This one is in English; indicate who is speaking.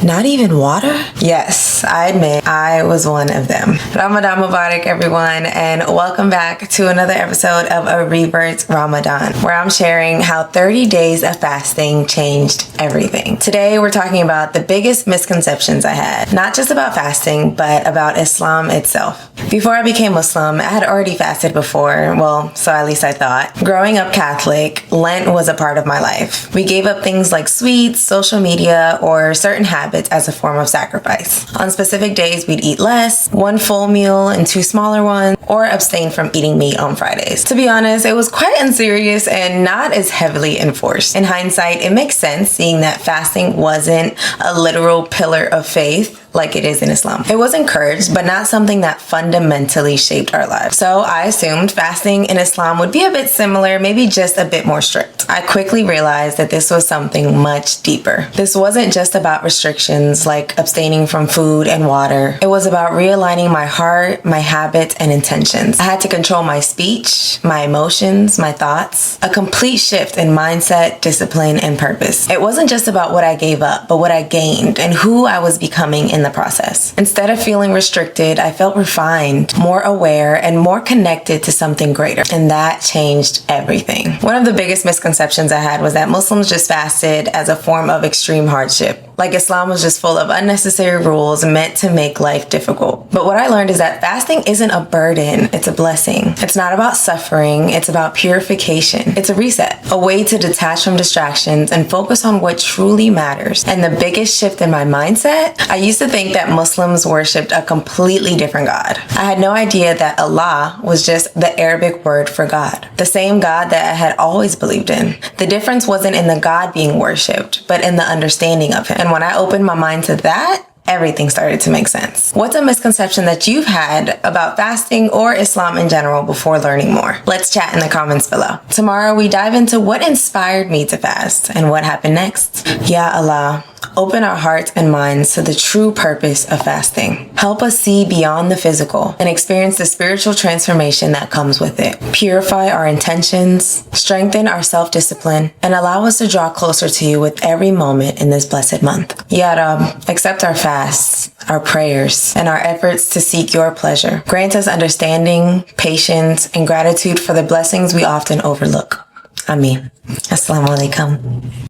Speaker 1: Not even water? Yes, I admit I was one of them. Ramadan Mubarak, everyone, and welcome back to another episode of a Reverts Ramadan, where I'm sharing how 30 days of fasting changed everything. Today, we're talking about the biggest misconceptions I had, not just about fasting, but about Islam itself. Before I became Muslim, I had already fasted before, well, so at least I thought. Growing up Catholic, Lent was a part of my life. We gave up things like sweets, social media, or certain habits as a form of sacrifice. On specific days, we'd eat less, one full meal and two smaller ones, or abstain from eating meat on Fridays. To be honest, it was quite unserious and not as heavily enforced. In hindsight, it makes sense seeing that fasting wasn't a literal pillar of faith like it is in Islam. It was encouraged, but not something that fundamentally shaped our lives. So I assumed fasting in Islam would be a bit similar, maybe just a bit more strict. I quickly realized that this was something much deeper. This wasn't just about restrictions like abstaining from food and water. It was about realigning my heart, my habits, and intentions. I had to control my speech, my emotions, my thoughts, a complete shift in mindset, discipline, and purpose. It wasn't just about what I gave up, but what I gained and who I was becoming in the process. Instead of feeling restricted, I felt refined, more aware, and more connected to something greater. And that changed everything. One of the biggest misconceptions I had was that Muslims just fasted as a form of extreme hardship. Like Islam was just full of unnecessary rules meant to make life difficult. But what I learned is that fasting isn't a burden, it's a blessing. It's not about suffering, it's about purification. It's a reset, a way to detach from distractions and focus on what truly matters. And the biggest shift in my mindset, I used to think that Muslims worshipped a completely different God. I had no idea that Allah was just the Arabic word for God, the same God that I had always believed in. The difference wasn't in the God being worshipped, but in the understanding of him. And when I opened my mind to that, everything started to make sense. What's a misconception that you've had about fasting or Islam in general before learning more? Let's chat in the comments below. Tomorrow, we dive into what inspired me to fast and what happened next. Ya Allah, open our hearts and minds to the true purpose of fasting. Help us see beyond the physical and experience the spiritual transformation that comes with it. Purify our intentions, strengthen our self-discipline, and allow us to draw closer to you with every moment in this blessed month. Ya Rab, accept our fasts, our prayers, and our efforts to seek your pleasure. Grant us understanding, patience, and gratitude for the blessings we often overlook. Ameen. Assalamu alaikum.